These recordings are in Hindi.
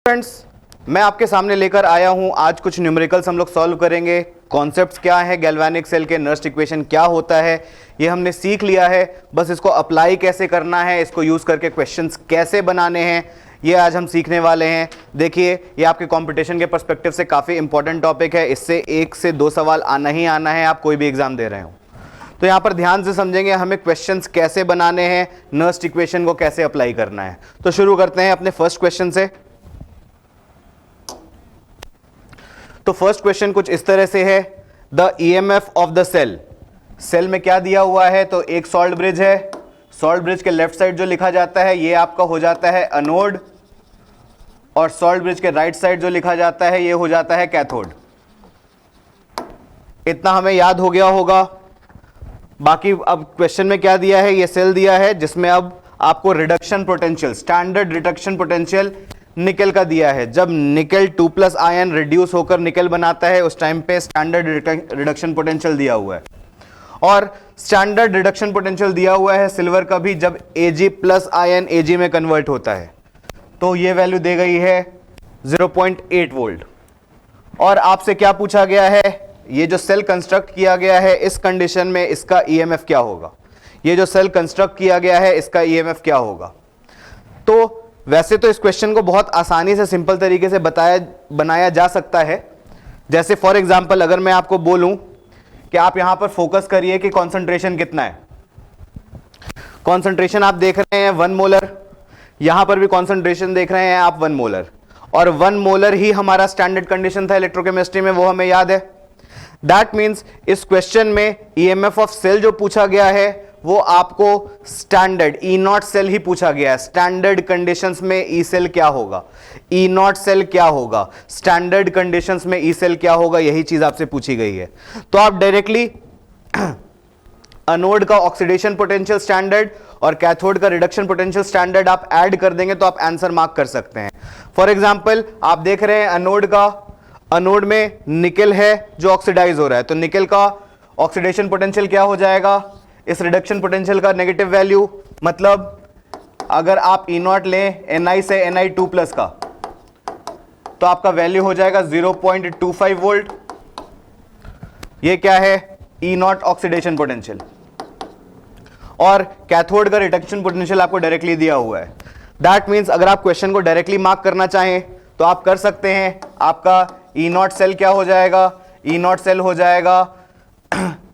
फ्रेंड्स, मैं आपके सामने लेकर आया हूं आज कुछ न्यूमेरिकल्स हम लोग सॉल्व करेंगे। कॉन्सेप्ट्स क्या है, गैल्वेनिक सेल के नर्स्ट इक्वेशन क्या होता है ये हमने सीख लिया है। बस इसको अप्लाई कैसे करना है, इसको यूज करके क्वेश्चंस कैसे बनाने हैं, ये आज हम सीखने वाले हैं। देखिए, ये आपके कंपटीशन के पर्सपेक्टिव से काफ़ी इंपॉर्टेंट टॉपिक है। इससे 1 से 2 सवाल आना ही आना है, आप कोई भी एग्जाम दे रहे हो। तो यहाँ पर ध्यान से समझेंगे हमें क्वेश्चंस कैसे बनाने हैं, नर्स्ट इक्वेशन को कैसे अप्लाई करना है। तो शुरू करते हैं अपने फर्स्ट क्वेश्चन से। तो फर्स्ट क्वेश्चन कुछ इस तरह से है, the EMF of the cell. Cell में क्या दिया हुआ है, तो एक सॉल्ट ब्रिज है। सॉल्ट ब्रिज के लेफ्ट साइड जो लिखा जाता है ये आपका हो जाता है एनोड, और सॉल्ट ब्रिज के राइट साइड जो लिखा जाता है ये हो जाता है कैथोड। इतना हमें याद हो गया होगा। बाकी अब क्वेश्चन में क्या दिया है, ये सेल दिया है जिसमें अब आपको reduction potential, standard reduction potential निकल का दिया है। जब निकल 2+ आयन रिड्यूस होकर निकल बनाता है उस टाइम पे स्टैंडर्ड रिडक्शन पोटेंशियल दिया हुआ है। और स्टैंडर्ड रिडक्शन पोटेंशियल दिया हुआ है सिल्वर का भी, जब Ag+ आयन Ag में कन्वर्ट होता है। तो ये वैल्यू दे गई है 0.8 वोल्ट। और आपसे क्या पूछा गया है, ये जो सेल कंस्ट्रक्ट किया गया है इस कंडीशन में इसका ईएमएफ क्या होगा। ये जो सेल कंस्ट्रक्ट किया गया है इसका ईएमएफ क्या होगा। तो वैसे तो इस क्वेश्चन को बहुत आसानी से सिंपल तरीके से बनाया जा सकता है। जैसे फॉर एग्जांपल अगर मैं आपको बोलूं कि आप यहां पर फोकस करिए कि कॉन्सेंट्रेशन कितना है। कॉन्सेंट्रेशन आप देख रहे हैं 1 मोलर, यहां पर भी कॉन्सेंट्रेशन देख रहे हैं आप 1 मोलर, और 1 मोलर ही हमारा स्टैंडर्ड कंडीशन था इलेक्ट्रोकेमिस्ट्री में, वो हमें याद है। दैट मीन्स इस क्वेश्चन में ईएमएफ ऑफ सेल जो पूछा गया है वो आपको स्टैंडर्ड E0 सेल ही पूछा गया है। स्टैंडर्ड कंडीशंस में ई सेल क्या होगा, E0 सेल क्या होगा, स्टैंडर्ड कंडीशंस में ई सेल क्या होगा, यही चीज आपसे पूछी गई है। तो आप डायरेक्टली एनोड का ऑक्सीडेशन पोटेंशियल स्टैंडर्ड और कैथोड का रिडक्शन पोटेंशियल स्टैंडर्ड आप ऐड कर देंगे तो आप आंसर मार्क कर सकते हैं। फॉर एग्जांपल आप देख रहे हैं एनोड में निकल है जो ऑक्सीडाइज हो रहा है, तो निकल का ऑक्सीडेशन पोटेंशियल क्या हो जाएगा, इस रिडक्शन पोटेंशियल का नेगेटिव वैल्यू। मतलब अगर आप E0 लें Ni से Ni2+ का, तो आपका वैल्यू हो जाएगा 0.25 वोल्ट। ये क्या है, E0 ऑक्सीडेशन पोटेंशियल, और कैथोड का रिडक्शन पोटेंशियल आपको डायरेक्टली दिया हुआ है। दैट मीन्स अगर आप क्वेश्चन को डायरेक्टली मार्क करना चाहें तो आप कर सकते हैं। आपका E0 सेल क्या हो जाएगा, E0 सेल हो जाएगा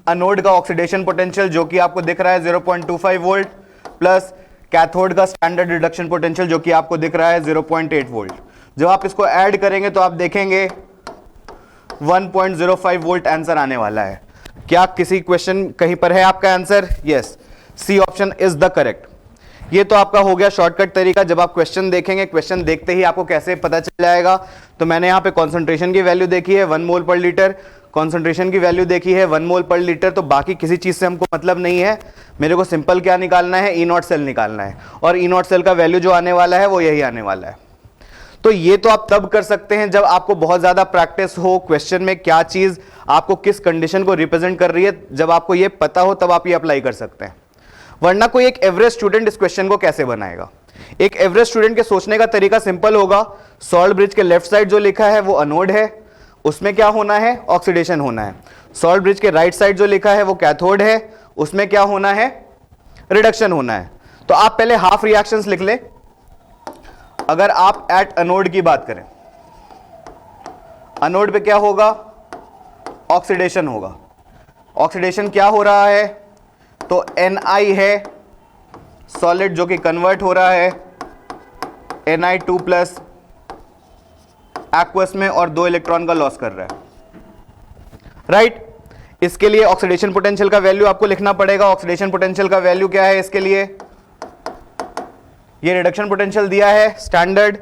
एनोड का ऑक्सीडेशन पोटेंशियल जो कि आपको दिख रहा है 0.25 वोल्ट, प्लस कैथोड का स्टैंडर्ड रिडक्शन पोटेंशियल जो कि आपको दिख रहा है 0.8 वोल्ट। जब आप इसको ऐड करेंगे तो आप देखेंगे 1.05 वोल्ट आंसर आने वाला है। क्या किसी क्वेश्चन कहीं पर है आपका answer? Yes, C option is the correct. ये तो आपका हो गया शॉर्टकट तरीका। जब आप क्वेश्चन देखेंगे, क्वेश्चन देखते ही आपको कैसे पता चल जाएगा। तो मैंने यहाँ पे कॉन्सेंट्रेशन की वैल्यू देखी है 1 मोल पर लीटर, कॉन्सेंट्रेशन की वैल्यू देखी है 1 मोल पर लीटर, तो बाकी किसी चीज से हमको मतलब नहीं है। मेरे को सिंपल क्या निकालना है, E0 सेल निकालना है, और E0 सेल का वैल्यू जो आने वाला है वो यही आने वाला है। तो ये तो आप तब कर सकते हैं जब आपको बहुत ज्यादा प्रैक्टिस हो, क्वेश्चन में क्या चीज आपको किस कंडीशन को रिप्रेजेंट कर रही है, जब आपको ये पता हो तब आप ये अप्लाई कर सकते हैं। वरना कोई एक एवरेज स्टूडेंट इस क्वेश्चन को कैसे बनाएगा। एक एवरेज स्टूडेंट के सोचने का तरीका सिंपल होगा, सॉल्ट ब्रिज के लेफ्ट साइड जो लिखा है वो एनोड है, उसमें क्या होना है, ऑक्सीडेशन होना है। सॉल्ट ब्रिज के राइट साइड जो लिखा है वो कैथोड है, उसमें क्या होना है, रिडक्शन होना है। तो आप पहले हाफ रिएक्शंस लिख ले। अगर आप एट एनोड की बात करें, एनोड पे क्या होगा, ऑक्सीडेशन होगा। ऑक्सीडेशन क्या हो रहा है, तो Ni है सॉलिड जो कि कन्वर्ट हो रहा है Ni2+ एक्वस में और 2 इलेक्ट्रॉन का लॉस कर रहा है, राइट। इसके लिए ऑक्सीडेशन पोटेंशियल का वैल्यू आपको लिखना पड़ेगा। ऑक्सीडेशन पोटेंशियल का वैल्यू क्या है इसके लिए, ये रिडक्शन पोटेंशियल दिया है स्टैंडर्ड,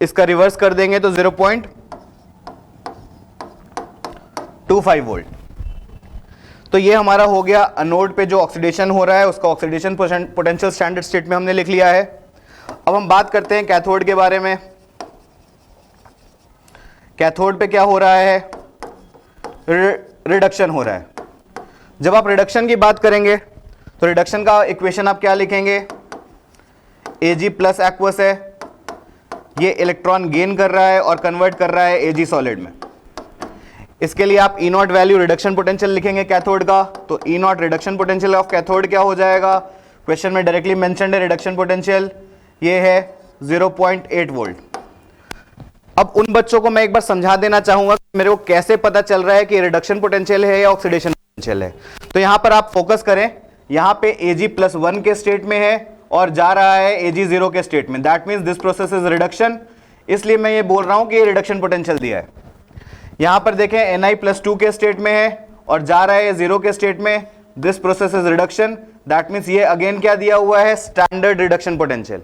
इसका रिवर्स कर देंगे तो 0.25 वोल्ट। तो ये हमारा हो गया एनोड पे जो ऑक्सीडेशन हो रहा है उसका ऑक्सीडेशन पोटेंशियल स्टैंडर्ड स्टेट में हमने लिख लिया है। अब हम बात करते हैं कैथोड के बारे में। कैथोड पे क्या हो रहा है, रिडक्शन हो रहा है। जब आप रिडक्शन की बात करेंगे तो रिडक्शन का इक्वेशन आप क्या लिखेंगे, Ag+ एक्वस है, ये इलेक्ट्रॉन गेन कर रहा है और कन्वर्ट कर रहा है Ag सॉलिड में। इसके लिए आप E0 वैल्यू रिडक्शन पोटेंशियल लिखेंगे कैथोड का, तो E0 reduction potential of cathode क्या हो जाएगा, क्वेश्चन में डायरेक्टली मेंशन्ड है रिडक्शन पोटेंशियल, ये है 0.8 वोल्ट। अब उन बच्चों को मैं एक बार समझा देना चाहूंगा कि मेरे को कैसे पता चल रहा है कि रिडक्शन पोटेंशियल है या ऑक्सीडेशन पोटेंशियल है। तो यहां पर आप फोकस करें, यहां पे Ag+1 के स्टेट में है और जा रहा है Ag0 के स्टेट में, that means this process is reduction, इसलिए मैं ये बोल रहा हूं कि ये रिडक्शन पोटेंशियल दिया है। यहां पर देखें Ni+2 के स्टेट में है और जा रहा है 0 के स्टेट में, this process is reduction, that means ये अगेन क्या दिया हुआ है, स्टैंडर्ड रिडक्शन पोटेंशियल।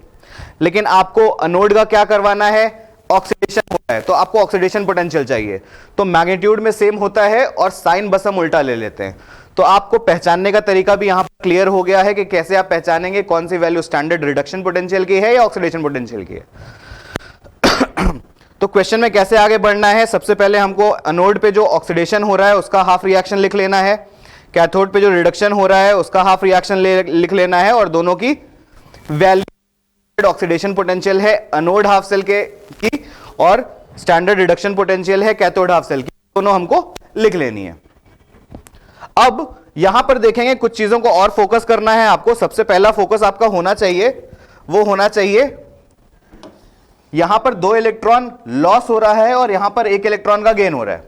लेकिन आपको अनोड का क्या करवाना है, ऑक्सीडेशन हो रहा है, तो आपको ऑक्सीडेशन पोटेंशियल चाहिए, तो मैग्नीट्यूड में सेम होता है और साइन बस हम उल्टा ले लेते हैं। तो आपको पहचानने का तरीका भी यहां पर क्लियर हो गया है कि कैसे आप पहचानेंगे कौन सी वैल्यू स्टैंडर्ड रिडक्शन पोटेंशियल की है या ऑक्सीडेशन पोटेंशियल की है। तो क्वेश्चन में कैसे आगे बढ़ना है, सबसे पहले हमको अनोड पे जो ऑक्सीडेशन हो रहा है उसका हाफ रिएक्शन लिख लेना है, कैथोड पे जो रिडक्शन हो रहा है उसका हाफ रिएक्शन लिख लेना है, और दोनों की वैल्यू ऑक्सीडेशन पोटेंशियल है अनोड हाफ सेल की और स्टैंडर्ड रिडक्शन पोटेंशियल है कैथोड हाफ सेल की, दोनों हमको लिख लेनी है। अब यहां पर देखेंगे कुछ चीजों को और फोकस करना है आपको। सबसे पहला फोकस आपका होना चाहिए, वो होना चाहिए यहां पर 2 इलेक्ट्रॉन लॉस हो रहा है और यहां पर 1 इलेक्ट्रॉन का गेन हो रहा है।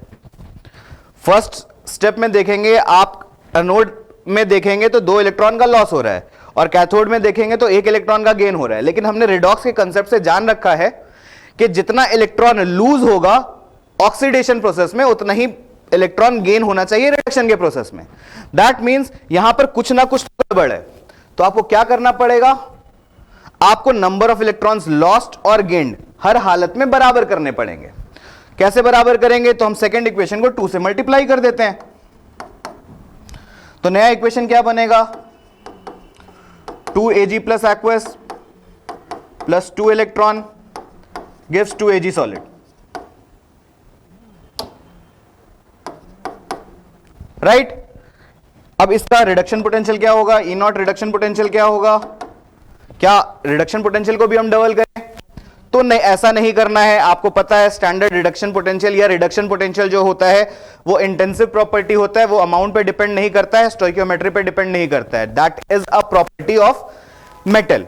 फर्स्ट स्टेप में देखेंगे आप, एनोड में देखेंगे तो 2 इलेक्ट्रॉन का लॉस हो रहा है और कैथोड में देखेंगे तो 1 इलेक्ट्रॉन का गेन हो रहा है। लेकिन हमने रिडॉक्स के कंसेप्ट से जान रखा है कि जितना इलेक्ट्रॉन लूज होगा ऑक्सीडेशन प्रोसेस में उतना ही इलेक्ट्रॉन गेन होना चाहिए रिडक्शन के प्रोसेस में। दैट मींस यहां पर कुछ ना कुछ गड़बड़ है, तो आपको क्या करना पड़ेगा, आपको नंबर ऑफ इलेक्ट्रॉन्स लॉस्ट और गेन्ड हर हालत में बराबर करने पड़ेंगे। कैसे बराबर करेंगे, तो हम सेकेंड इक्वेशन को 2 से मल्टीप्लाई कर देते हैं। तो नया इक्वेशन क्या बनेगा, 2Ag plus aqueous plus 2 electron gives 2Ag solid, right. अब इसका रिडक्शन पोटेंशियल क्या होगा, E0 रिडक्शन पोटेंशियल क्या होगा, क्या रिडक्शन पोटेंशियल को भी हम डबल करें, तो नहीं, ऐसा नहीं करना है। आपको पता है स्टैंडर्ड रिडक्शन पोटेंशियल या रिडक्शन पोटेंशियल जो होता है वो इंटेंसिव प्रॉपर्टी होता है, वो अमाउंट पे डिपेंड नहीं करता है, स्टोइकियोमेट्री पे डिपेंड नहीं करता है, that is a property of metal,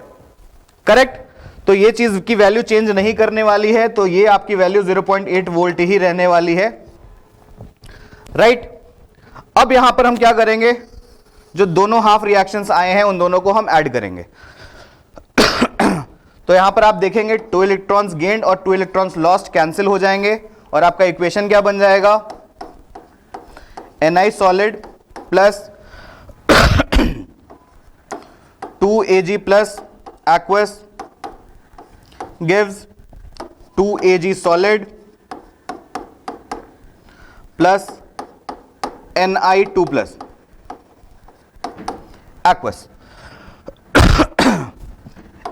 correct. तो ये चीज की वैल्यू चेंज नहीं करने वाली है, तो ये आपकी वैल्यू 0.8 वोल्ट ही रहने वाली है, राइट। अब यहां पर हम क्या करेंगे, जो दोनों हाफ रिएक्शंस आए हैं उन दोनों को हम ऐड करेंगे। तो यहां पर आप देखेंगे 2 इलेक्ट्रॉन्स गेन्ड और 2 इलेक्ट्रॉन्स लॉस्ट कैंसिल हो जाएंगे और आपका इक्वेशन क्या बन जाएगा, Ni solid plus 2Ag plus aqueous gives 2Ag solid plus Ni2 plus aqueous.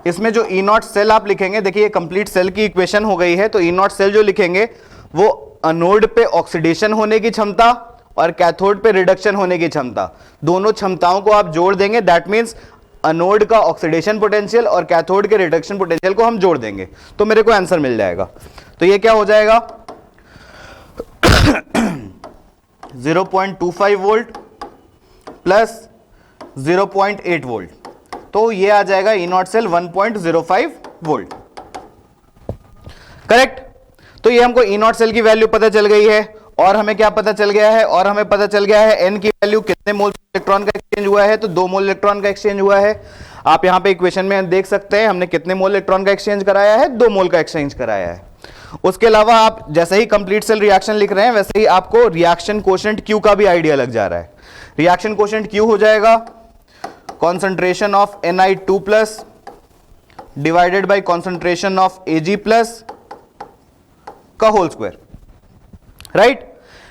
इसमें जो E0 सेल आप लिखेंगे, देखिए कंप्लीट सेल की इक्वेशन हो गई है, तो E0 सेल जो लिखेंगे वो अनोड पे ऑक्सीडेशन होने की क्षमता और कैथोड पे रिडक्शन होने की क्षमता, दोनों क्षमताओं को आप जोड़ देंगे, दैट मींस अनोड का ऑक्सीडेशन पोटेंशियल और कैथोड के रिडक्शन पोटेंशियल को हम जोड़ देंगे, तो मेरे को आंसर मिल जाएगा। तो ये क्या हो जाएगा 0.25 वोल्ट प्लस 0.8 वोल्ट, तो ये आ जाएगा E0 सेल 1.05 वोल्ट, करेक्ट। तो ये हमको E0 सेल की वैल्यू पता चल गई है और हमें क्या पता चल गया है, और हमें पता चल गया है n की वैल्यू कितने मोल इलेक्ट्रॉन का एक्सचेंज हुआ है, तो 2 मोल इलेक्ट्रॉन का एक्सचेंज हुआ है। आप यहां पे इक्वेशन में देख सकते हैं हमने कितने मोल इलेक्ट्रॉन का एक्सचेंज कराया है, 2 मोल का एक्सचेंज कराया है। उसके अलावा आप जैसे ही कंप्लीट सेल रिएक्शन लिख रहे हैं वैसे ही आपको रिएक्शन कोशेंट Q का भी आइडिया लग जा रहा है। रिएक्शन कोशेंट Q हो जाएगा concentration of Ni2 plus divided by concentration of Ag plus का होल स्क्वायर, राइट।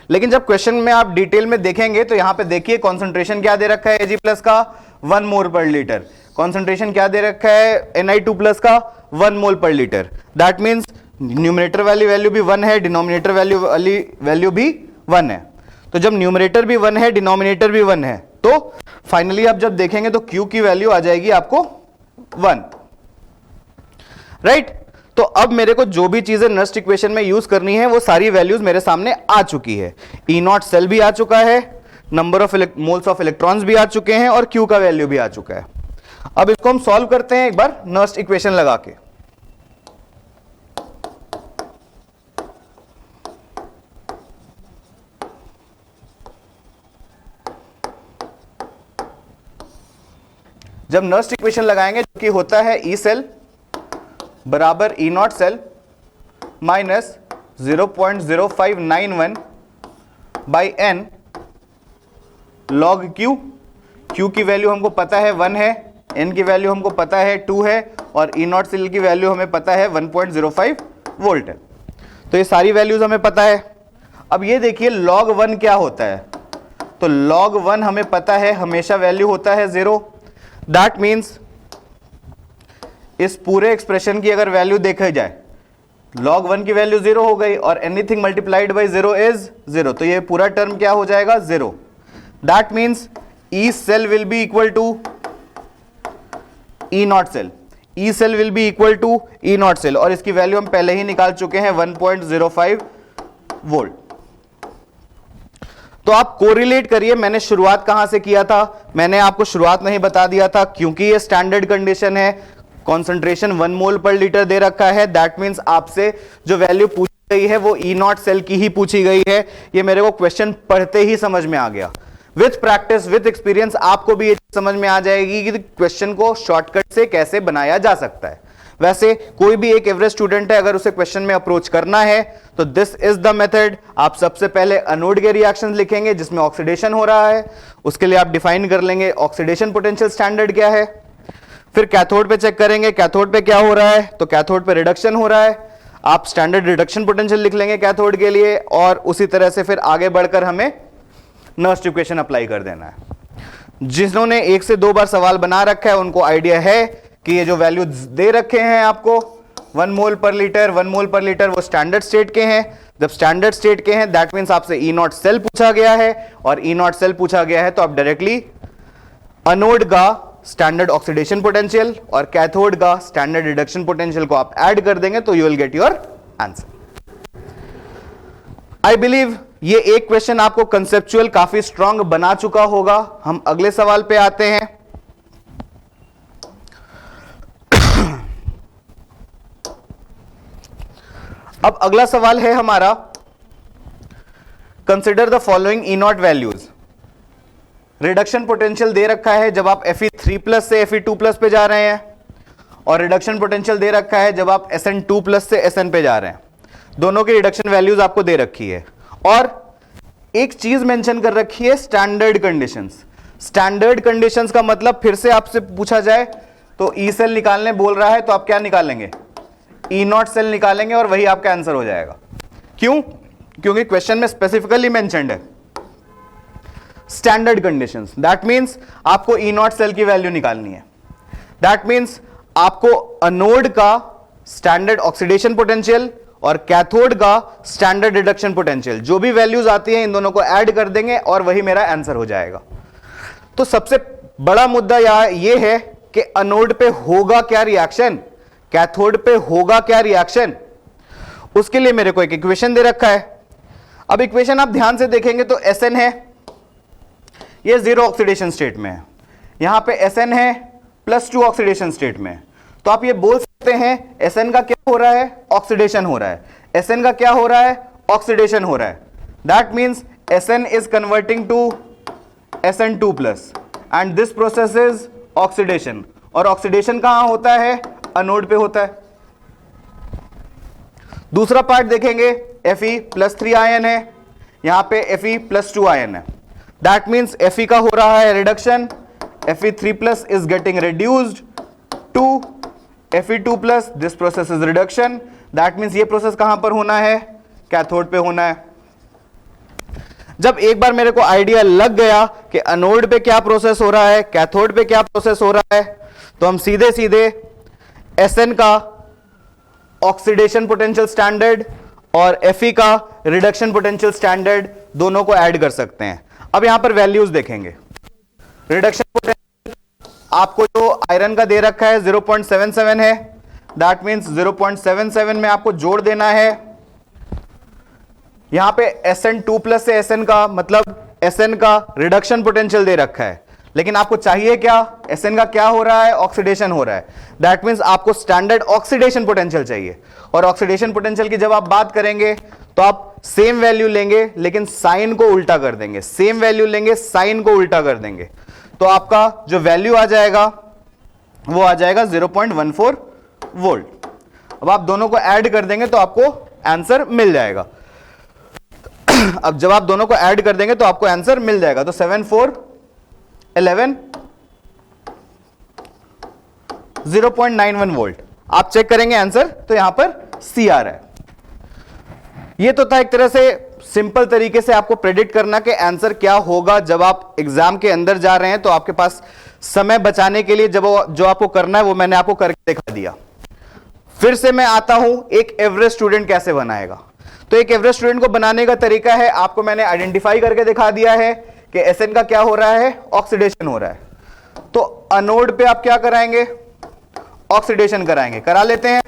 लेकिन जब क्वेश्चन में आप डिटेल में देखेंगे तो यहां पे देखिए कॉन्सेंट्रेशन क्या दे रखा है Ag प्लस का 1 मोल पर लीटर, कॉन्सेंट्रेशन क्या दे रखा है Ni2 प्लस का 1 मोल पर लीटर, दैट मींस न्यूमरेटर वाली वैल्यू भी 1 है, डिनोमिनेटर वैल्यू भी 1 है। तो जब न्यूमरेटर भी 1 है, डिनोमिनेटर भी 1 है, तो फाइनली आप जब देखेंगे तो Q की वैल्यू आ जाएगी आपको 1, राइट। तो अब मेरे को जो भी चीजें नस्ट इक्वेशन में यूज करनी है वो सारी वैल्यूज मेरे सामने आ चुकी है। ई नॉट सेल भी आ चुका है, number of moles of electrons भी आ चुके हैं और क्यू का वैल्यू भी आ चुका है। अब इसको हम सॉल्व करते हैं एक बार नस्ट इक्वेशन लगा के। जब नस्ट इक्वेशन लगाएंगे जो कि होता है ई सेल बराबर E not cell minus 0.0591 by N log Q. Q की वैल्यू हमको पता है 1 है, एन की वैल्यू हमको पता है 2 है और ई नॉट सेल की वैल्यू हमें पता है 1.05 वोल्ट है। तो ये सारी वैल्यूज हमें पता है। अब ये देखिए log 1 क्या होता है, तो log 1 हमें पता है हमेशा वैल्यू होता है 0। दैट मीन्स इस पूरे एक्सप्रेशन की अगर वैल्यू देखी जाए log 1 की वैल्यू 0 हो गई और एनीथिंग मल्टीप्लाइड बाई 0 इज 0, तो ये पूरा टर्म क्या हो जाएगा 0। That means E cell will be equal to E not cell, E cell will be equal to E not cell और इसकी वैल्यू हम पहले ही निकाल चुके हैं 1.05 वोल्ट। तो आप कोरिलेट करिए, मैंने शुरुआत कहां से किया था, मैंने आपको शुरुआत में ही बता दिया था क्योंकि ये स्टैंडर्ड कंडीशन है, कॉन्सेंट्रेशन 1 मोल पर लीटर दे रखा है। दैट मीन्स आपसे जो वैल्यू पूछी गई है वो ई नॉट सेल की ही पूछी गई है। ये मेरे को क्वेश्चन पढ़ते ही समझ में आ गया। विथ प्रैक्टिस विथ एक्सपीरियंस आपको भी ये समझ में आ जाएगी कि क्वेश्चन को शॉर्टकट से कैसे बनाया जा सकता है। वैसे कोई भी एक एवरेज स्टूडेंट है, अगर उसे क्वेश्चन में अप्रोच करना है तो दिस इज द मेथड। आप सबसे पहले एनोड के रिएक्शंस लिखेंगे जिसमें ऑक्सीडेशन हो रहा है, उसके लिए आप डिफाइन कर लेंगे ऑक्सीडेशन पोटेंशियल स्टैंडर्ड क्या है। फिर कैथोड पे चेक करेंगे कैथोड पे क्या हो रहा है, तो कैथोड पे रिडक्शन हो रहा है, आप स्टैंडर्ड रिडक्शन पोटेंशियल लिख लेंगे कैथोड के लिए और उसी तरह से फिर आगे बढ़कर हमें नस्ट इक्वेशन अप्लाई कर देना है। जिन्होंने 1 से 2 बार सवाल बना रखा है उनको आइडिया है कि ये जो वैल्यू दे रखे हैं आपको 1 मोल पर लीटर 1 मोल पर लीटर वो स्टैंडर्ड स्टेट के हैं। जब स्टैंडर्ड स्टेट के हैं दैट मींस आपसे ई नॉट सेल पूछा गया है और ई नॉट सेल पूछा गया है तो आप डायरेक्टली एनोड का स्टैंडर्ड ऑक्सीडेशन पोटेंशियल और कैथोड का स्टैंडर्ड रिडक्शन पोटेंशियल को आप ऐड कर देंगे तो you will get your answer. I believe ये एक क्वेश्चन आपको कंसेप्चुअल काफी स्ट्रांग बना चुका होगा। हम अगले सवाल पे आते हैं। अब अगला सवाल है हमारा, consider the following E naught values. Reduction potential दे रखा है जब आप Fe3+ से Fe2+ पे जा रहे हैं और रिडक्शन पोटेंशियल दे रखा है जब आप Sn2+ से Sn पे जा रहे हैं। दोनों की रिडक्शन वैल्यूज आपको दे रखी है और एक चीज मेंशन कर रखी है स्टैंडर्ड कंडीशंस। स्टैंडर्ड कंडीशंस का मतलब फिर से आपसे पूछा जाए तो ई सेल निकालने बोल रहा है तो आप क्या निकालेंगे, ई नॉट सेल निकालेंगे और वही आपका आंसर हो जाएगा। क्यों? क्योंकि क्वेश्चन में स्पेसिफिकली मेंशन्ड है स्टैंडर्ड कंडीशंस। दैट मींस आपको ई नॉट सेल की वैल्यू निकालनी है। दैट मींस आपको एनोड का स्टैंडर्ड ऑक्सीडेशन पोटेंशियल और कैथोड का स्टैंडर्ड रिडक्शन पोटेंशियल जो भी वैल्यूज आती हैं इन दोनों को ऐड कर देंगे और वही मेरा आंसर हो जाएगा। तो सबसे बड़ा मुद्दा यह है कि एनोड पे होगा क्या रिएक्शन, कैथोड पे होगा क्या रिएक्शन। उसके लिए मेरे को एक इक्वेशन दे रखा है। अब इक्वेशन आप ध्यान से देखेंगे तो Sn है, ये 0 ऑक्सीडेशन स्टेट में है, यहां पे Sn है +2 ऑक्सीडेशन स्टेट में है। तो आप ये बोल सकते हैं Sn का क्या हो रहा है, ऑक्सीडेशन हो रहा है। Sn का क्या हो रहा है, ऑक्सीडेशन हो रहा है। That means Sn is converting to Sn2+ and this process is oxidation. और ऑक्सीडेशन कहां होता है, एनोड पे होता है। दूसरा पार्ट देखेंगे Fe+3 आयन है, यहां पे Fe+2 आयन है। दैट मींस Fe का हो रहा है reduction, Fe3+ is getting reduced to Fe2+, this process is reduction. That means ये प्रोसेस कहां पर होना है, कैथोड पे होना है। जब एक बार मेरे को आइडिया लग गया कि एनोड पे क्या प्रोसेस हो रहा है, कैथोड पे क्या प्रोसेस हो रहा है, तो हम सीधे सीधे Sn का ऑक्सीडेशन पोटेंशियल स्टैंडर्ड और Fe का रिडक्शन पोटेंशियल स्टैंडर्ड दोनों को ऐड कर सकते हैं। अब यहां पर वैल्यूज देखेंगे। रिडक्शन पोटेंशियल आपको जो आयरन का दे रखा है 0.77 है, दैट मीन्स 0.77 में आपको जोड़ देना है। यहां पे Sn2 प्लस से Sn का मतलब Sn का रिडक्शन पोटेंशियल दे रखा है, लेकिन आपको चाहिए क्या? Sn का क्या हो रहा है? ऑक्सीडेशन हो रहा है। दैट मीन्स आपको स्टैंडर्ड ऑक्सीडेशन पोटेंशियल चाहिए, और ऑक्सीडेशन पोटेंशियल की जब आप बात करेंगे तो आप सेम वैल्यू लेंगे लेकिन साइन को उल्टा कर देंगे, सेम वैल्यू लेंगे साइन को उल्टा कर देंगे, तो आपका जो वैल्यू आ जाएगा वो आ जाएगा 0.14 वोल्ट। अब आप दोनों को ऐड कर देंगे तो आपको आंसर मिल जाएगा। अब जब आप दोनों को ऐड कर देंगे तो आपको आंसर मिल जाएगा, तो 7 4 11 0.91 वोल्ट। आप चेक करेंगे आंसर तो यहां पर सी आ रहा है। ये तो था एक तरह से सिंपल तरीके से आपको प्रेडिक्ट करना कि आंसर क्या होगा जब आप एग्जाम के अंदर जा रहे हैं। तो आपके पास समय बचाने के लिए जब जो आपको करना है वो मैंने आपको करके दिखा दिया। फिर से मैं आता हूं, एक एवरेज स्टूडेंट कैसे बनाएगा। तो एक एवरेज स्टूडेंट को बनाने का तरीका है, आपको मैंने आइडेंटिफाई करके दिखा दिया है कि Sn का क्या हो रहा है? ऑक्सीडेशन हो रहा है। तो अनोड पे आप क्या कराएंगे? ऑक्सीडेशन कराएंगे, करा लेते हैं।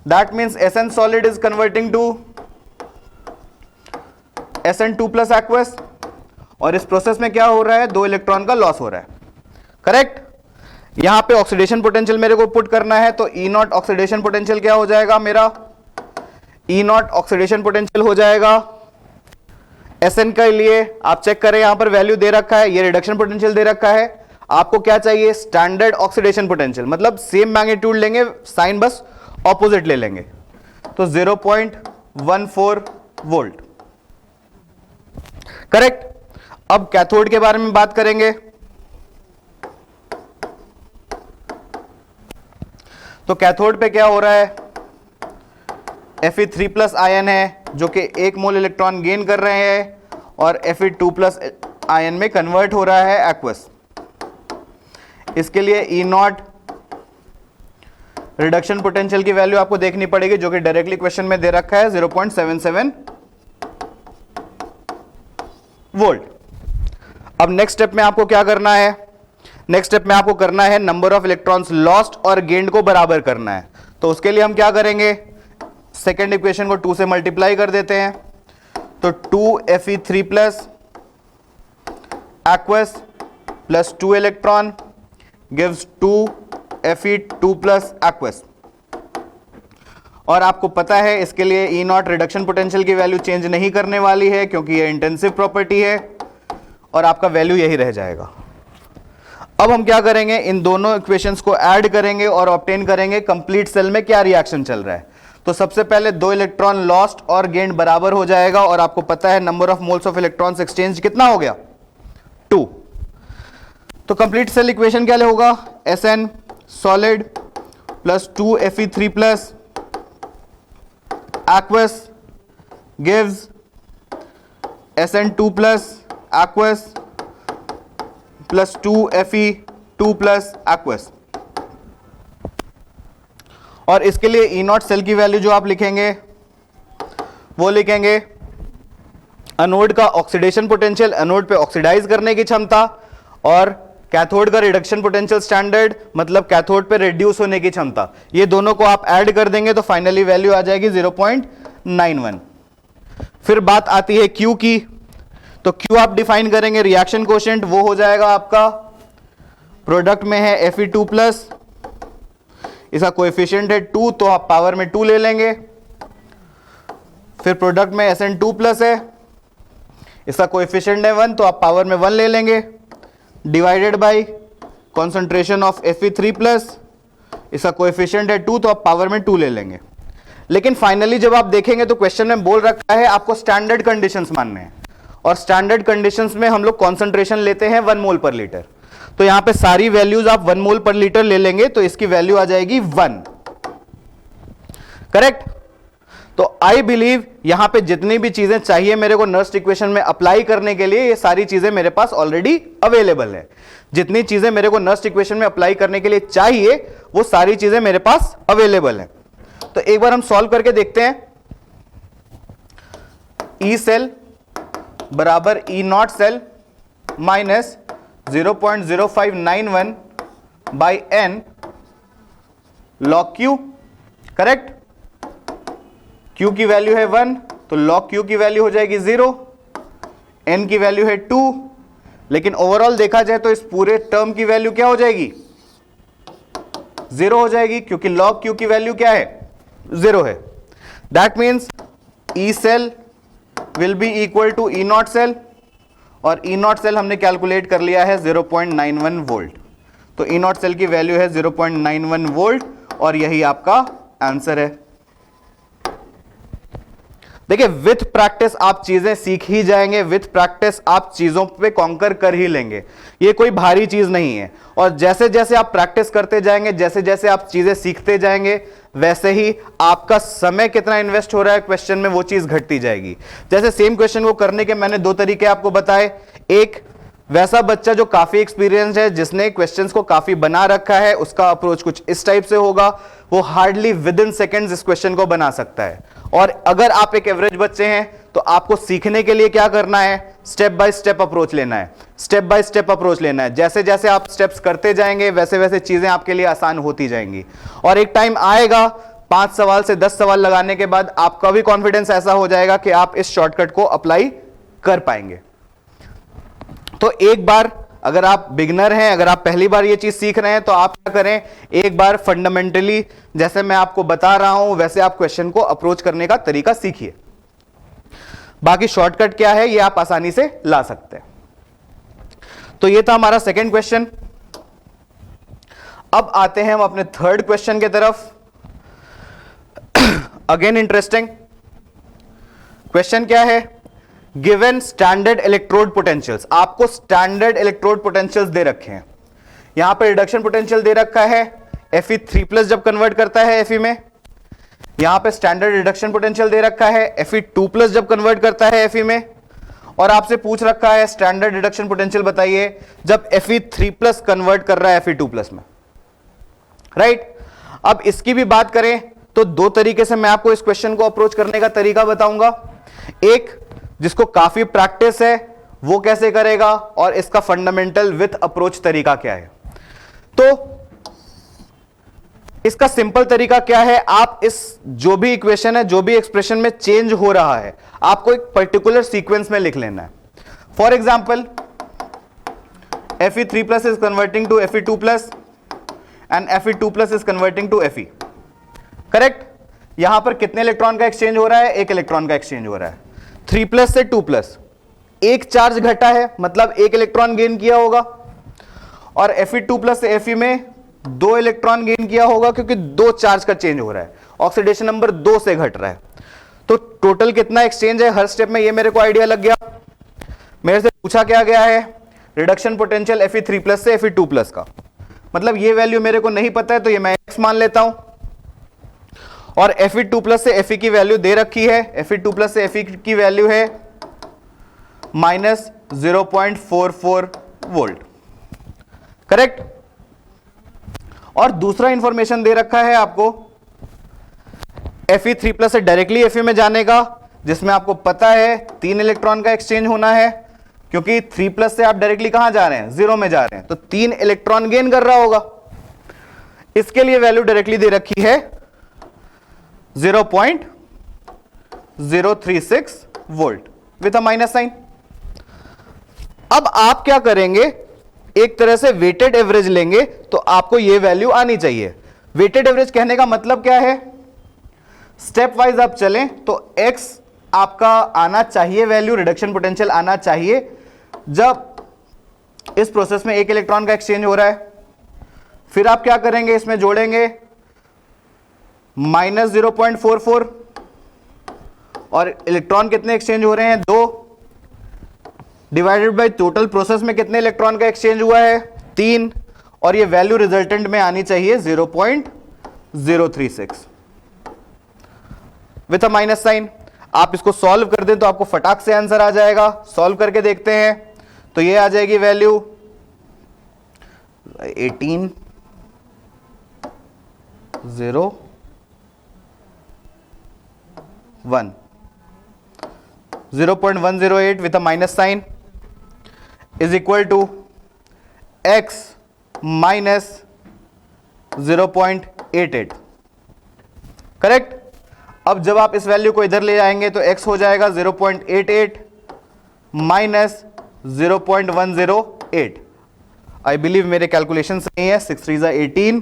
That means Sn solid is converting to Sn2 plus aqueous, और इस प्रोसेस में क्या हो रहा है? 2 इलेक्ट्रॉन का लॉस हो रहा है। करेक्ट। यहां पे ऑक्सीडेशन पोटेंशियल मेरे को पुट करना है, तो E नॉट ऑक्सीडेशन पोटेंशियल क्या हो जाएगा मेरा? E नॉट ऑक्सीडेशन पोटेंशियल हो जाएगा Sn के लिए। आप चेक करें, यहां पर वैल्यू दे रखा है, ये रिडक्शन पोटेंशियल दे रखा है। आपको क्या चाहिए? स्टैंडर्ड ऑक्सीडेशन पोटेंशियल, मतलब सेम मैग्नीट्यूड लेंगे, साइन बस ऑपोजिट ले लेंगे, तो 0.14 वोल्ट। करेक्ट। अब कैथोड के बारे में बात करेंगे। तो कैथोड पे क्या हो रहा है? Fe3 प्लस आयन है जो कि 1 मोल इलेक्ट्रॉन गेन कर रहे हैं, और Fe2 प्लस आयन में कन्वर्ट हो रहा है एक्वस। इसके लिए E नॉट रिडक्शन पोटेंशियल की वैल्यू आपको देखनी पड़ेगी, जो कि डायरेक्टली क्वेश्चन में दे रखा है 0.77 वोल्ट। अब नेक्स्ट स्टेप में आपको क्या करना है? नेक्स्ट स्टेप में आपको करना है नंबर ऑफ इलेक्ट्रॉन्स लॉस्ट और गेन्ड को बराबर करना है। तो उसके लिए हम क्या करेंगे? सेकेंड इक्वेशन को 2 से मल्टीप्लाई कर देते हैं, तो 2Fe3 plus aqueous plus 2 electron gives 2Fe2 plus aqueous. और आपको पता है इसके लिए E नॉट रिडक्शन पोटेंशियल की वैल्यू चेंज नहीं करने वाली है, क्योंकि ये इंटेंसिव प्रॉपर्टी है, और आपका वैल्यू यही रह जाएगा। अब हम क्या करेंगे? इन दोनों इक्वेशंस को ऐड करेंगे और ऑब्टेन करेंगे कंप्लीट सेल में क्या रिएक्शन चल रहा है। तो सबसे पहले 2 इलेक्ट्रॉन लॉस्ट और गेन्ड बराबर हो जाएगा, और आपको पता है number of moles of electrons exchange कितना हो गया? 2। तो कंप्लीट सेल इक्वेशन क्या होगा? Sn solid plus 2Fe3 plus aqueous gives Sn2 plus aqueous plus 2Fe2 plus aqueous। और इसके लिए E नॉट सेल की वैल्यू जो आप लिखेंगे वो लिखेंगे अनोड का ऑक्सीडेशन पोटेंशियल, अनोड पे ऑक्सीडाइज करने की क्षमता, और कैथोड का रिडक्शन पोटेंशियल स्टैंडर्ड, मतलब कैथोड पे रिड्यूस होने की क्षमता। ये दोनों को आप ऐड कर देंगे तो फाइनली वैल्यू आ जाएगी 0.91। फिर बात आती है Q की। तो Q आप डिफाइन करेंगे रिएक्शन कोशेंट, वो हो जाएगा आपका प्रोडक्ट में है Fe2 प्लस, इसका कोएफिशिएंट है 2, तो आप पावर में 2 ले लेंगे। फिर प्रोडक्ट में Sn2 प्लस है, इसका कोएफिशिएंट है 1, तो आप पावर में 1 ले लेंगे, divided by concentration of Fe3 plus, इसका कोएफिशिएंट है 2, तो आप पावर में 2 ले लेंगे। लेकिन फाइनली जब आप देखेंगे तो क्वेश्चन में बोल रखा है आपको स्टैंडर्ड कंडीशंस मानने हैं, और स्टैंडर्ड कंडीशंस में हम लोग कॉन्सेंट्रेशन लेते हैं 1 मोल पर लीटर। तो यहां पे सारी वैल्यूज आप 1 मोल पर लीटर ले लेंगे, तो इसकी वैल्यू आ जाएगी 1। करेक्ट। तो आई बिलीव यहां पे जितनी भी चीजें चाहिए मेरे को नर्स्ट इक्वेशन में अप्लाई करने के लिए, ये सारी चीजें मेरे पास ऑलरेडी अवेलेबल है। जितनी चीजें मेरे को नर्स्ट इक्वेशन में अप्लाई करने के लिए चाहिए वो सारी चीजें मेरे पास अवेलेबल है। तो एक बार हम सॉल्व करके देखते हैं। ई सेल बराबर E not cell minus 0.0591 by N log q, correct. q की वैल्यू है 1 तो log q की वैल्यू हो जाएगी 0, n की वैल्यू है 2, लेकिन ओवरऑल देखा जाए तो इस पूरे टर्म की वैल्यू क्या हो जाएगी, 0 हो जाएगी, क्योंकि log q की वैल्यू क्या है, 0 है। That means E cell will be equal to E not cell, और E नॉट सेल हमने कैलकुलेट कर लिया है 0.91 वोल्ट, तो E नॉट सेल की वैल्यू है 0.91 वोल्ट, और यही आपका आंसर है। देखिए विथ प्रैक्टिस आप चीजें सीख ही जाएंगे, विथ प्रैक्टिस आप चीजों पे कॉन्कर कर ही लेंगे, ये कोई भारी चीज नहीं है। और जैसे जैसे आप प्रैक्टिस करते जाएंगे, जैसे जैसे आप चीजें सीखते जाएंगे, वैसे ही आपका समय कितना इन्वेस्ट हो रहा है क्वेश्चन में वो चीज घटती जाएगी। जैसे सेम क्वेश्चन को करने के मैंने दो तरीके आपको बताए, एक वैसा बच्चा जो काफी एक्सपीरियंस है, जिसने क्वेश्चंस को काफी बना रखा है, उसका अप्रोच कुछ इस टाइप से होगा, वो हार्डली विद इन सेकेंड्स इस क्वेश्चन को बना सकता है। और अगर आप एक एवरेज बच्चे हैं तो आपको सीखने के लिए क्या करना है, स्टेप बाय स्टेप अप्रोच लेना है, स्टेप बाय स्टेप अप्रोच लेना है। जैसे जैसे आप स्टेप्स करते जाएंगे वैसे वैसे चीजें आपके लिए आसान होती जाएंगी, और एक टाइम आएगा 5 सवाल से 10 सवाल लगाने के बाद आपका भी कॉन्फिडेंस ऐसा हो जाएगा कि आप इस शॉर्टकट को अप्लाई कर पाएंगे। तो एक बार अगर आप बिगनर हैं, अगर आप पहली बार ये चीज सीख रहे हैं, तो आप क्या करें, एक बार फंडामेंटली जैसे मैं आपको बता रहा हूं वैसे आप क्वेश्चन को अप्रोच करने का तरीका सीखिए। बाकी शॉर्टकट क्या है ये आप आसानी से ला सकते हैं। तो ये था हमारा सेकंड क्वेश्चन। अब आते हैं हम अपने थर्ड क्वेश्चन की तरफ। अगेन इंटरेस्टिंग क्वेश्चन क्या है, गिवन स्टैंडर्ड इलेक्ट्रोड पोटेंशियल्स, आपको स्टैंडर्ड इलेक्ट्रोड पोटेंशियल्स दे रखे हैं। यहां पे रिडक्शन पोटेंशियल दे रखा है Fe3+ जब कन्वर्ट करता है Fe में, यहां पे स्टैंडर्ड रिडक्शन पोटेंशियल दे रखा है Fe2+ जब कन्वर्ट करता है Fe में, और आपसे पूछ रखा है स्टैंडर्ड रिडक्शन पोटेंशियल बताइए जब Fe3+ कन्वर्ट कर रहा है Fe2+ में, राइट। अब इसकी भी बात करें तो दो तरीके से मैं आपको इस क्वेश्चन को अप्रोच करने का तरीका बताऊंगा। एक जिसको काफी प्रैक्टिस है वो कैसे करेगा, और इसका फंडामेंटल विथ अप्रोच तरीका क्या है। तो इसका सिंपल तरीका क्या है, आप इस जो भी इक्वेशन है, जो भी एक्सप्रेशन में चेंज हो रहा है, आपको एक पर्टिकुलर सीक्वेंस में लिख लेना है। For example Fe3+ is converting to Fe2+ and Fe2+ is converting to Fe, correct. यहां पर कितने इलेक्ट्रॉन का एक्सचेंज हो रहा है, एक इलेक्ट्रॉन का एक्सचेंज हो रहा है। 3+ से 2+, एक चार्ज घटा है मतलब एक इलेक्ट्रॉन गेन किया होगा, और Fe2+ से Fe में 2 इलेक्ट्रॉन गेन किया होगा, क्योंकि 2 चार्ज का चेंज हो रहा है, ऑक्सीडेशन नंबर 2 से घट रहा है। तो टोटल कितना एक्सचेंज है हर स्टेप में, ये मेरे को आइडिया लग गया। मेरे से पूछा क्या गया है, रिडक्शन पोटेंशियल Fe3+ से Fe2+ का, मतलब ये वैल्यू मेरे को नहीं पता है तो ये मैं x मान लेता हूं, और Fe2+ से Fe की वैल्यू दे रखी है, Fe2+ से Fe की वैल्यू है -0.44 वोल्ट, करेक्ट। और दूसरा इंफॉर्मेशन दे रखा है आपको Fe3+ से डायरेक्टली Fe में जाने का, जिसमें आपको पता है 3 इलेक्ट्रॉन का एक्सचेंज होना है, क्योंकि 3+ से आप डायरेक्टली कहां जा रहे हैं, 0 में जा रहे हैं, तो 3 इलेक्ट्रॉन गेन कर रहा होगा। इसके लिए वैल्यू डायरेक्टली दे रखी है 0.036 volt with a minus sign. अब आप क्या करेंगे, एक तरह से वेटेड एवरेज लेंगे, तो आपको यह वैल्यू आनी चाहिए। वेटेड एवरेज कहने का मतलब क्या है, स्टेप वाइज आप चलें तो x आपका आना चाहिए वैल्यू, रिडक्शन पोटेंशियल आना चाहिए जब इस प्रोसेस में एक इलेक्ट्रॉन का एक्सचेंज हो रहा है। फिर आप क्या करेंगे, इसमें जोड़ेंगे -0.44, और इलेक्ट्रॉन कितने एक्सचेंज हो रहे हैं, 2, डिवाइडेड बाय टोटल प्रोसेस में कितने इलेक्ट्रॉन का एक्सचेंज हुआ है, 3, और ये वैल्यू रिजल्टेंट में आनी चाहिए 0.036 विथ अ माइनस साइन। आप इसको सॉल्व कर दें तो आपको फटाक से आंसर आ जाएगा। सॉल्व करके देखते हैं तो ये आ जाएगी value 18 0 1 0.108 with a minus sign is equal to x minus 0.036 0.88, correct. अब जब आप इस वैल्यू को इधर ले जाएंगे तो x हो जाएगा 0.88 माइनस 0.108। आई बिलीव मेरे कैलकुलेशन सही है। 6 3 18,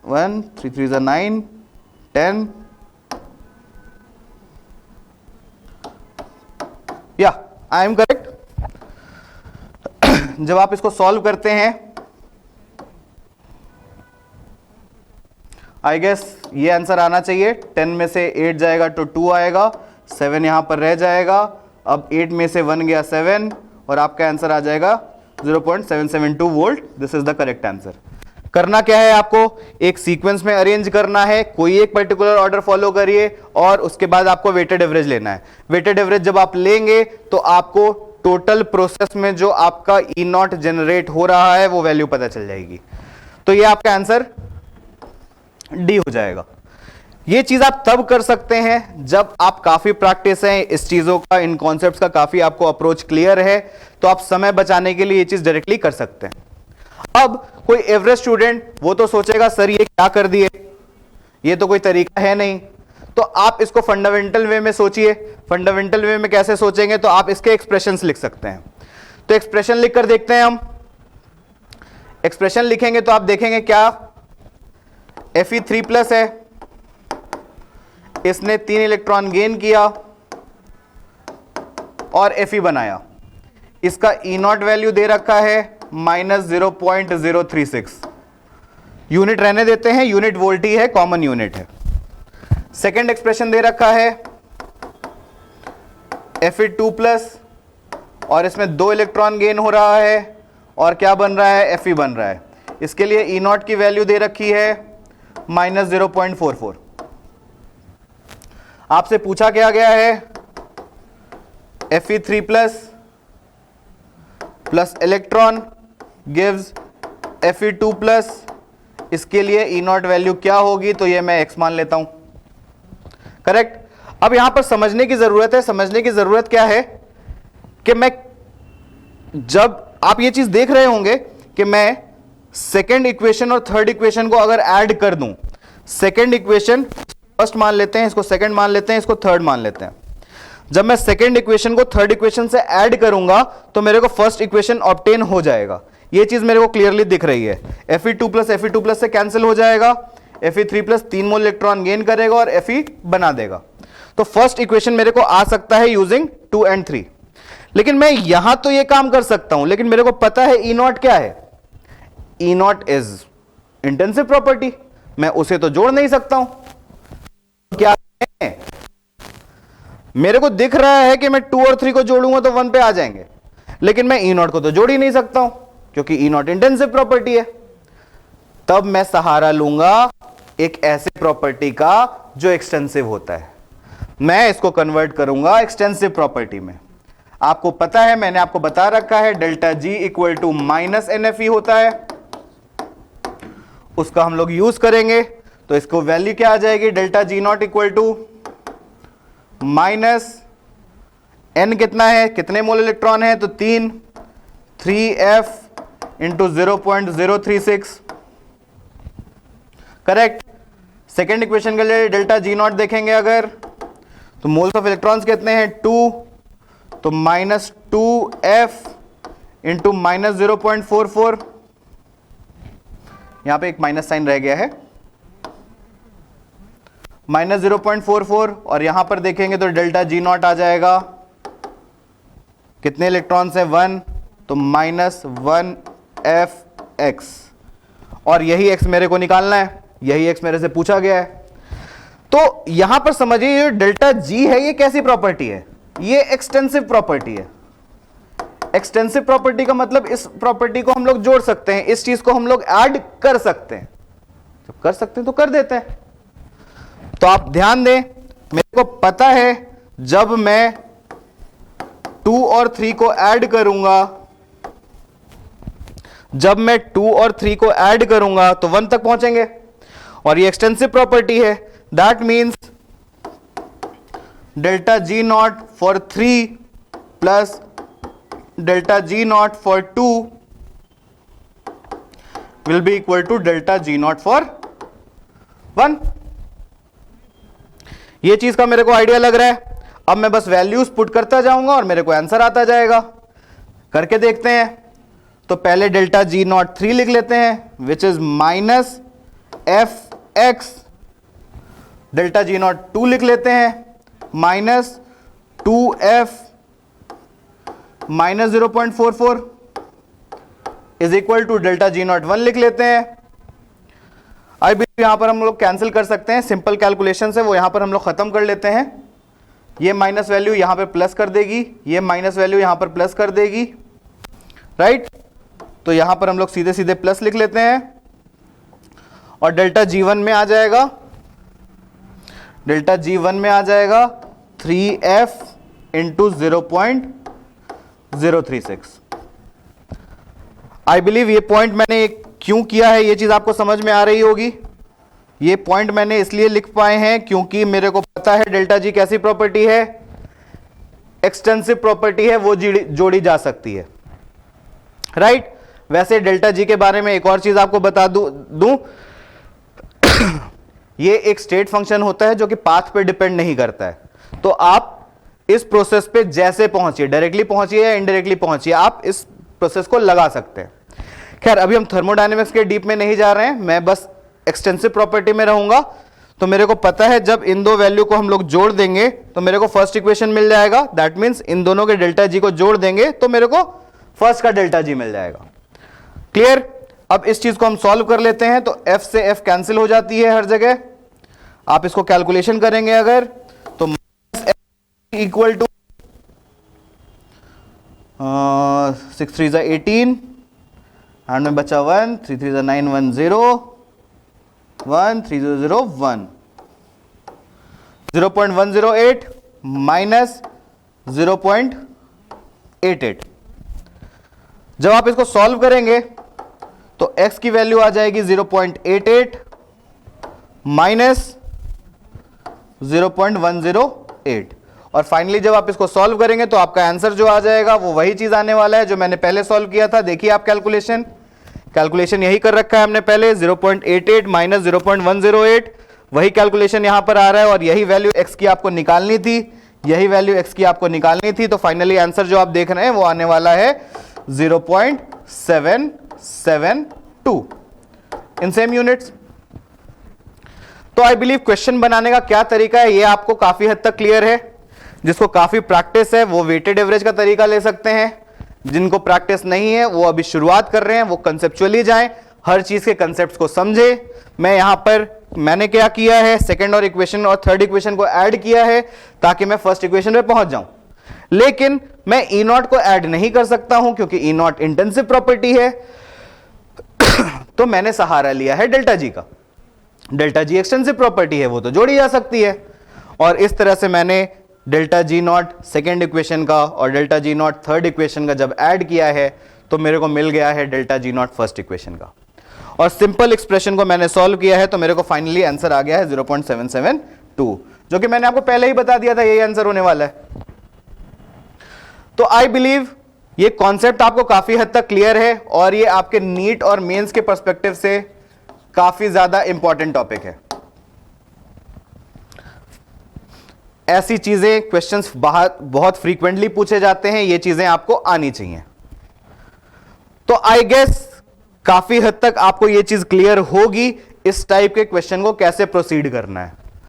1 3 3 9, 10, या आई एम करेक्ट। जब आप इसको सॉल्व करते हैं, आई गेस ये आंसर आना चाहिए। 10 में से 8 जाएगा तो 2 आएगा, 7 यहां पर रह जाएगा। अब 8 में से 1 गया 7 और आपका आंसर आ जाएगा 0.772 volt. This is the correct answer. करना क्या है, आपको एक सीक्वेंस में अरेंज करना है, कोई एक पर्टिकुलर ऑर्डर फॉलो करिए और उसके बाद आपको वेटेड एवरेज लेना है। वेटेड एवरेज जब आप लेंगे तो आपको टोटल प्रोसेस में जो आपका ई नॉट जनरेट हो रहा है वो वैल्यू पता चल जाएगी। तो ये आपका आंसर डी हो जाएगा। ये चीज आप तब कर सकते हैं जब आप काफी प्रैक्टिस है इस चीजों का, इन कॉन्सेप्ट्स का काफी आपको अप्रोच क्लियर है, तो आप समय बचाने के लिए ये चीज डायरेक्टली कर सकते हैं। अब कोई एवरेज स्टूडेंट वो तो सोचेगा सर ये क्या कर दिए, ये तो कोई तरीका है नहीं। तो आप इसको फंडामेंटल वे में सोचिए। फंडामेंटल वे में कैसे सोचेंगे, तो आप इसके एक्सप्रेशंस लिख सकते हैं। तो एक्सप्रेशन लिखकर देखते हैं हम। एक्सप्रेशन लिखेंगे तो आप देखेंगे क्या, Fe3+ है, इसने 3 इलेक्ट्रॉन गेन किया और Fe बनाया। इसका E0 वैल्यू दे रखा है -0.036। यूनिट रहने देते हैं, यूनिट वोल्ट ही है, कॉमन यूनिट है। सेकेंड एक्सप्रेशन दे रखा है Fe2+ और इसमें 2 इलेक्ट्रॉन गेन हो रहा है और क्या बन रहा है, Fe बन रहा है। इसके लिए E0 की वैल्यू दे रखी है -0.44। आपसे पूछा क्या गया है, Fe3+ plus electron gives Fe2+, इसके लिए E0 वैल्यू क्या होगी, तो ये मैं x मान लेता हूं, करेक्ट। अब यहां पर समझने की जरूरत है। समझने की जरूरत क्या है कि मैं, जब आप ये चीज देख रहे होंगे कि मैं सेकेंड इक्वेशन और थर्ड इक्वेशन को अगर ऐड कर दूं, सेकेंड इक्वेशन फर्स्ट मान लेते हैं, इसको सेकेंड मान लेते हैं, इसको थर्ड मान लेते हैं। जब मैं सेकेंड इक्वेशन को थर्ड इक्वेशन से ऐड करूंगा तो मेरे को फर्स्ट इक्वेशन ऑब्टेन हो जाएगा। ये चीज मेरे को क्लियरली दिख रही है। Fe2+ से कैंसिल हो जाएगा, Fe3+ 3 मोल इलेक्ट्रॉन गेन करेगा और Fe बना देगा। तो फर्स्ट इक्वेशन मेरे को आ सकता है यूजिंग 2 and 3। लेकिन मैं यहां तो ये काम कर सकता हूं, लेकिन मेरे को पता है E0 क्या है। E0 इज इंटेंसिव प्रॉपर्टी, मैं उसे तो जोड़ नहीं सकता हूं। क्या है, मेरे को दिख रहा है कि मैं 2 और 3 को जोड़ूंगा तो 1 पे आ जाएंगे, लेकिन मैं E0 को तो जोड़ ही नहीं सकता हूं क्योंकि E0 इंटेंसिव प्रॉपर्टी है। तब मैं सहारा लूंगा एक ऐसे प्रॉपर्टी का जो एक्सटेंसिव होता है। मैं इसको कन्वर्ट करूंगा एक्सटेंसिव प्रॉपर्टी में। आपको पता है, मैंने आपको बता रखा है, delta G equal to -NFe होता है, उसका हम लोग यूज करेंगे। तो इसको वैल्यू क्या आ जाएगी, delta G0 equal to -n कितना है, कितने मोल इलेक्ट्रॉन है, तो 3F into 0.036, correct. Second equation के लिए डेल्टा G0 देखेंगे अगर, तो मोल्स ऑफ इलेक्ट्रॉन्स कितने हैं, 2, तो -2F इंटू -0.44, यहां पे एक माइनस साइन रह गया है, -0.44, और यहां पर देखेंगे तो डेल्टा G0 आ जाएगा, कितने इलेक्ट्रॉन्स हैं, 1, तो -1Fx, और यही x मेरे को निकालना है, यही x मेरे से पूछा गया है। तो यहां पर समझिए ये डेल्टा G है, ये कैसी प्रॉपर्टी है, ये एक्सटेंसिव प्रॉपर्टी है। एक्सटेंसिव प्रॉपर्टी का मतलब इस प्रॉपर्टी को हम लोग जोड़ सकते हैं, इस चीज को हम लोग ऐड कर सकते हैं। जब कर सकते हैं तो कर देते हैं। तो आप ध्यान दें, मेरे को पता है जब मैं 2 और 3 को ऐड करूंगा, जब मैं 2 और 3 को ऐड करूंगा तो 1 तक पहुंचेंगे, और ये एक्सटेंसिव प्रॉपर्टी है। That means delta G0 for 3 plus delta G0 for 2 will be equal to delta G0 for 1। ये चीज का मेरे को आइडिया लग रहा है। अब मैं बस वैल्यूज पुट करता जाऊंगा और मेरे को आंसर आता जाएगा। करके देखते हैं। तो पहले डेल्टा जी नॉट 3 लिख लेते हैं, which is minus F X. Delta G not 2 लिख लेते हैं, minus 2f minus 0.44 is equal to delta G not 1 लिख लेते हैं। आई बिलीव यहां पर हम लोग कैंसिल कर सकते हैं, सिंपल कैलकुलेशन से वो यहां पर हम लोग खत्म कर लेते हैं। ये माइनस वैल्यू यहां पर प्लस कर देगी, ये माइनस वैल्यू यहां पर प्लस कर देगी, राइट। तो यहां पर हम लोग सीधे सीधे प्लस लिख लेते हैं और डेल्टा जी1 में आ जाएगा, डेल्टा जी1 में आ जाएगा 3f इंटू 0.036। आई बिलीव ये पॉइंट मैंने क्यों किया है, ये चीज आपको समझ में आ रही होगी। ये पॉइंट मैंने इसलिए लिख पाए हैं क्योंकि मेरे को पता है डेल्टा जी कैसी प्रॉपर्टी है, एक्सटेंसिव प्रॉपर्टी है, वो जोड़ी जा सकती है, राइट। वैसे डेल्टा जी के बारे में एक और चीज आपको बता दूं ये एक स्टेट फंक्शन होता है जो कि पाथ पे डिपेंड नहीं करता है। तो आप इस प्रोसेस पे जैसे पहुंचिए, डायरेक्टली पहुंचिए या इनडायरेक्टली पहुंचिए, आप इस प्रोसेस को लगा सकते हैं। खैर अभी हम थर्मोडायनेमिक्स के डीप में नहीं जा रहे हैं, मैं बस एक्सटेंसिव प्रॉपर्टी में रहूंगा। तो मेरे को पता है जब इन दो वैल्यू को हम लोग जोड़ देंगे तो मेरे को फर्स्ट इक्वेशन मिल जाएगा। दैट मींस इन दोनों के डेल्टा जी को जोड़ देंगे तो मेरे को फर्स्ट का डेल्टा जी मिल जाएगा। क्लियर। अब इस चीज को हम सॉल्व कर लेते हैं। तो f से f कैंसिल हो जाती है हर जगह। आप इसको कैलकुलेशन करेंगे अगर तो इक्वल टू 6 3 18 हैंड में बचा 1, 3 3 9 1 0 1 3 0 0 1 0.108 माइनस 0.88। जब आप इसको सॉल्व करेंगे तो x की वैल्यू आ जाएगी 0.88 माइनस 0.108 और फाइनली जब आप इसको सॉल्व करेंगे तो आपका आंसर जो आ जाएगा वो वही चीज आने वाला है जो मैंने पहले सॉल्व किया था। देखिए आप कैलकुलेशन यही कर रखा है हमने पहले, 0.88 माइनस 0.108, वही कैलकुलेशन यहां पर आ रहा है और यही वैल्यू x की आपको निकालनी थी, यही वैल्यू x की आपको निकालनी थी। तो फाइनली आंसर जो आप देख रहे हैं वो आने वाला है 0.772 इन सेम यूनिट्स। तो आई बिलीव क्वेश्चन बनाने का क्या तरीका है ये आपको काफी हद तक क्लियर है। जिसको काफी प्रैक्टिस है वो वेटेड एवरेज का तरीका ले सकते हैं, जिनको प्रैक्टिस नहीं है वो अभी शुरुआत कर रहे हैं वो कंसेप्चुअली जाएं, हर चीज के कंसेप्ट्स को समझे। मैं यहां पर मैंने क्या किया है, सेकंड और इक्वेशन और थर्ड इक्वेशन को ऐड किया है ताकि मैं फर्स्ट इक्वेशन पे पहुंच जाऊं। लेकिन मैं ई नॉट को ऐड नहीं कर सकता हूं क्योंकि ई नॉट इंटेंसिव प्रॉपर्टी है। तो मैंने सहारा लिया है डेल्टा जी का। डेल्टा जी एक्सटेंसिव प्रॉपर्टी है, वो तो जोड़ी जा सकती है। और इस तरह से मैंने delta G not second equation का और delta G not third equation का जब ऐड किया है तो मेरे को मिल गया है delta G not first equation का। और सिंपल एक्सप्रेशन को मैंने सॉल्व किया है तो मेरे को फाइनली आंसर आ गया है 0.772, जो कि मैंने आपको पहले ही बता दिया था यही आंसर होने वाला है। तो आई बिलीव ये कॉन्सेप्ट आपको काफी हद तक क्लियर है और ये आपके नीट और मेंस के पर्सपेक्टिव से काफी ज्यादा इंपॉर्टेंट टॉपिक है। ऐसी चीजें क्वेश्चंस बहुत फ्रीक्वेंटली पूछे जाते हैं, ये चीजें आपको आनी चाहिए। तो आई गेस काफी हद तक आपको ये चीज क्लियर होगी इस टाइप के क्वेश्चन को कैसे प्रोसीड करना है।